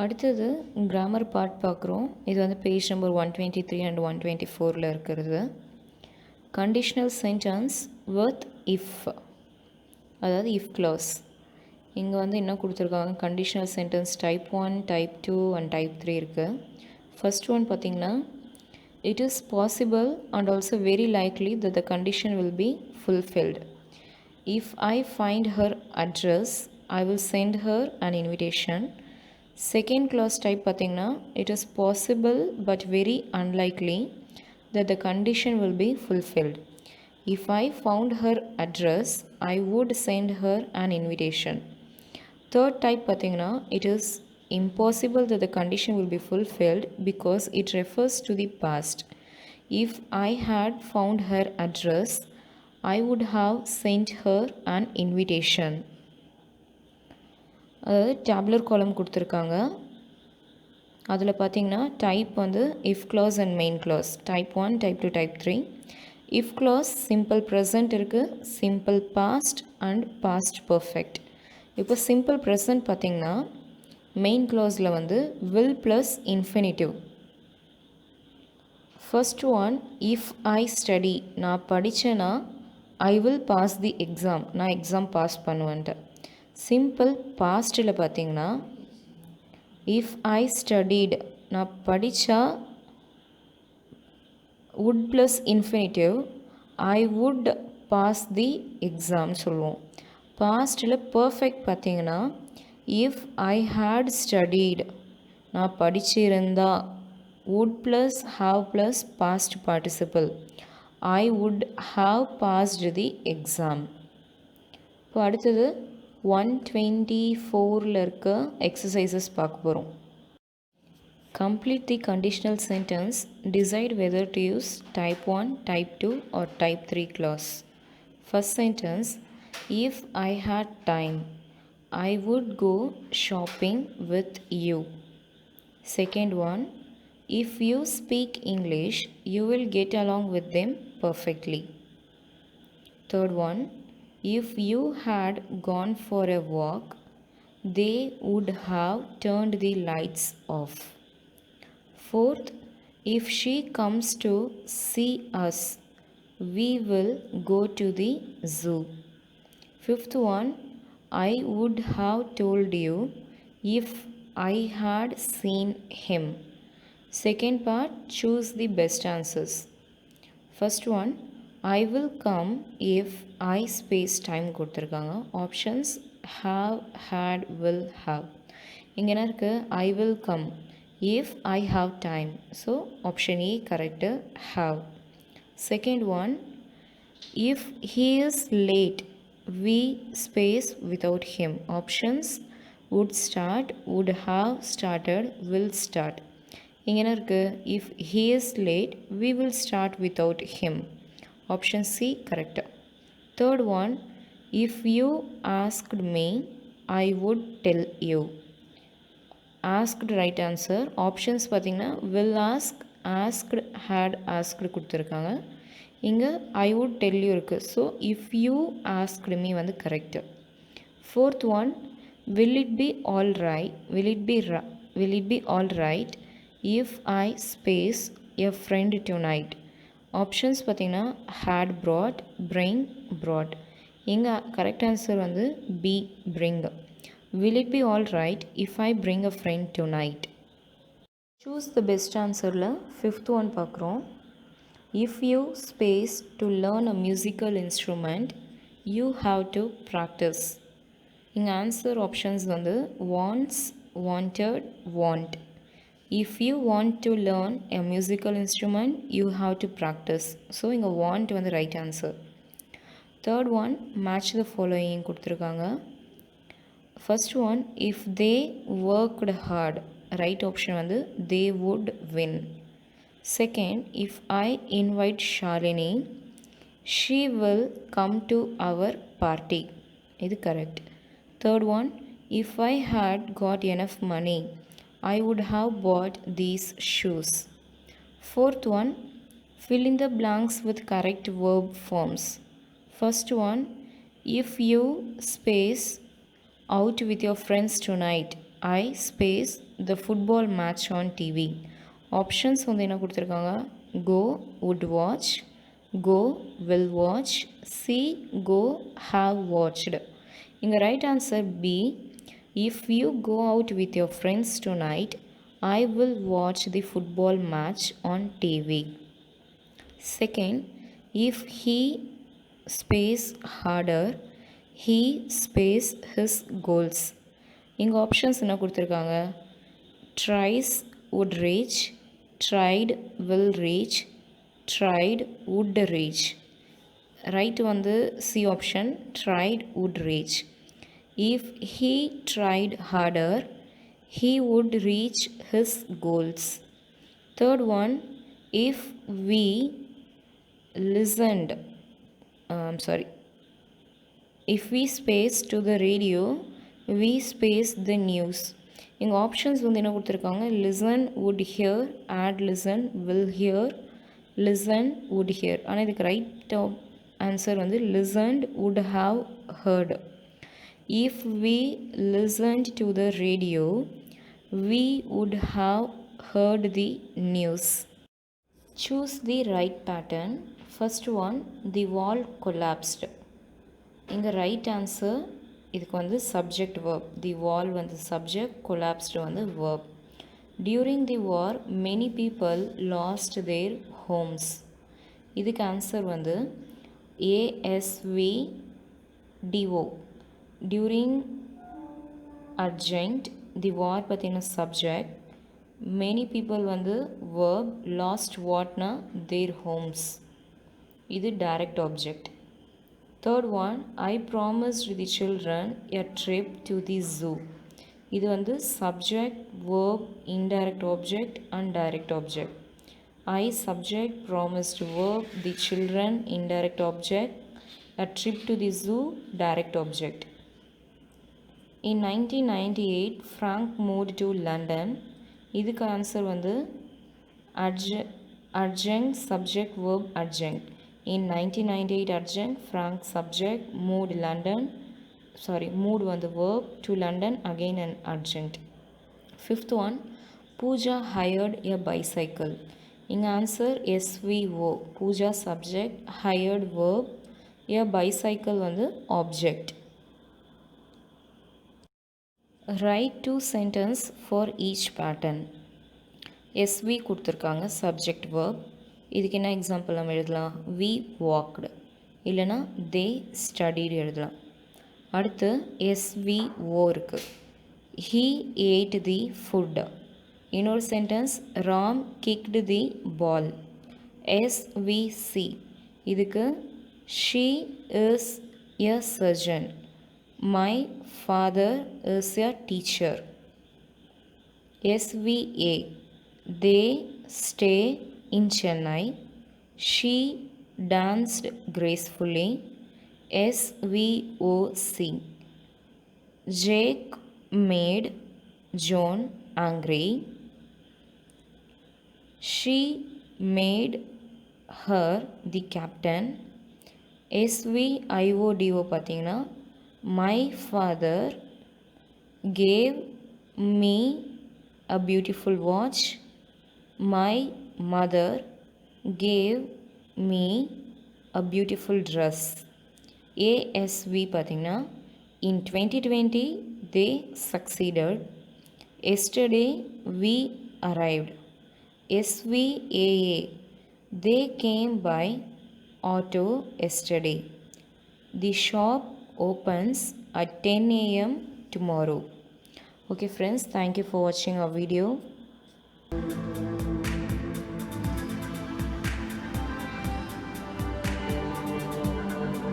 அடுத்தது grammar part பார்க்குறோம். இது வந்து பேஜ் நம்பர் 123 அண்ட் 124ல் இருக்கிறது. கண்டிஷ்னல் சென்டென்ஸ் வித் இஃப், அதாவது இஃப் க்ளாஸ். இங்கே வந்து என்ன கொடுத்துருக்காங்க, conditional sentence type 1, type 2 and type 3 இருக்குது. ஃபர்ஸ்ட் ஒன் பார்த்திங்கன்னா, it is possible and also very likely that the condition will be fulfilled. If I find her address, I will send her an invitation. Second clause type பார்த்தீங்கன்னா, it is possible but very unlikely that the condition will be fulfilled. If I found her address, I would send her an invitation. Third type பார்த்தீங்கன்னா, it is impossible that the condition will be fulfilled because it refers to the past. If I had found her address, I would have sent her an invitation. அதாவது tabular column கொடுத்துருக்காங்க. அதில் பார்த்தீங்கன்னா type வந்து if clause and main clause, type 1, type 2, type 3. If clause simple present இருக்குது, simple past and past perfect. இப்போ simple present பார்த்திங்கன்னா main க்ளாஸில் வந்து will plus infinitive. First one, if I study, நான் படித்தேன்னா I will pass the exam, நான் exam pass பண்ணுவேன்ட்டு. Simple பாஸ்ட்டில் பார்த்தீங்கன்னா இஃப் ஐ ஸ்டடீடு, நான் படித்தா would plus infinitive I would pass the exam சொல்லுவோம். பாஸ்ட்டில் பர்ஃபெக்ட் பார்த்தீங்கன்னா இஃப் ஐ ஹேட் ஸ்டடீடு, நான் படிச்சிருந்தா would plus have plus past participle, I would have passed the exam. இப்போ அடுத்தது 124ல் இருக்க எக்ஸசைசஸ் பார்க்க போகிறோம். Complete the conditional sentence. Decide whether to use type 1, type 2 or type 3 clause. First sentence, if I had time, I would go shopping with you. Second one, if you speak English, you will get along with them perfectly. Third one, if you had gone for a walk, they would have turned the lights off. Fourth, if she comes to see us, we will go to the zoo. Fifth one, I would have told you if I had seen him. Second part, choose the best answers. First one, I will come if I space time கொடுத்துருக்காங்க. Options have, had, will, have. இங்கே என்ன இருக்குது, I will come if I have time. So option A correct, have. Second one, if he is late, we space without him. Options would start, would have started, will start. இங்கே என்ன இருக்குது, if he is late we will start without him. Option C correct. Third one, if you asked me I would tell you. Asked right answer. Options பார்த்திங்கன்னா will ask, asked, had asked கொடுத்துருக்காங்க. இங்கே I would tell you இருக்குது. So if you asked me வந்து correct. Fourth one, will it be all right, will it be all right if I space a friend tonight. Options பார்த்திங்கன்னா had brought, bring, brought. இங்கே correct answer வந்து B, bring. Will it be all right if I bring a friend tonight? Choose the best answerல fifth one பார்க்குறோம். If you space to learn a musical instrument, you have to practice. இங்கே answer options வந்து wants, wanted, want. If you want to learn a musical instrument, you have to practice. So, இங்கே want வந்து right answer. Third one, match the following கொடுத்துருக்காங்க. First one, if they worked hard, right option வந்து they would win. Second, if I invite Shalini, she will come to our party. இது correct. Third one, if I had got enough money, I would have bought these shoes. Fourth one, fill in the blanks with correct verb forms. First one, if you space out with your friends tonight, I space the football match on TV. Options வந்து என்ன கொடுத்துருக்காங்க? go would watch, go will watch, see go have watched. இங்கே right answer B. If you go out with your friends tonight, I will watch the football match on TV. Second, if he space harder, he space his goals. இங்கே options என்ன கொடுத்துருக்காங்க? tries would reach, tried will reach, tried would reach. Right வந்து C option, tried would reach. If he tried harder, he would reach his goals. Third one, if we listened, if we space to the radio, we space the news. இங்கே options வந்து என்ன கொடுத்துருக்காங்க? listen would hear, add listen, will hear, listen would hear. ஆனால் இதுக்கு right answer வந்து listened would have heard. If we listened to the radio, we would have heard the news. Choose the right pattern. First one, the wall collapsed. இங்கே right answer இதுக்கு வந்து subject verb. The wall வந்து subject, collapsed வந்து verb. During the war many people lost their homes. இதுக்கு answer வந்து ASVDO. During adjunct, the war பார்த்தீங்கன்னா subject, many people வந்து verb, lost வாட்னா தேர் ஹோம்ஸ். இது direct object. Third one, I promised the children a trip to the zoo. இது வந்து subject, verb, indirect object and direct object. I subject, promised verb, the children indirect object, a trip to the zoo direct object. In 1998 Frank moved to London. இதுக்கு answer வந்து adjunct subject verb adjunct. In 1998 adjunct, Frank subject, moved London, moved வந்து verb, to London again an adjunct. Fifth one, Pooja hired a bicycle. இங்கே answer SVO. Pooja subject, hired verb, a bicycle வந்து object. Write two sentence for each pattern. SV கொடுத்துருக்காங்க subject verb. இதுக்கு என்ன example நம்ம எழுதலாம்? We walked, இல்லைனா தே studied எழுதலாம். அடுத்து SVO இருக்குது. He ate the food. இன்னொரு sentence, Ram kicked the ball. SVC இதுக்கு she is a surgeon, my father is a teacher. SVA they stay in Chennai, she danced gracefully. SVOC Jack made Joan angry, she made her the captain. SVIODO பார்த்தீங்கன்னா my father gave me a beautiful watch, my mother gave me a beautiful dress. ASV பார்த்தீங்கன்னா in 2020 they succeeded, yesterday we arrived. SVAA they came by auto yesterday. The shop opens at 10 a.m. tomorrow. Okay friends, thank you for watching our video.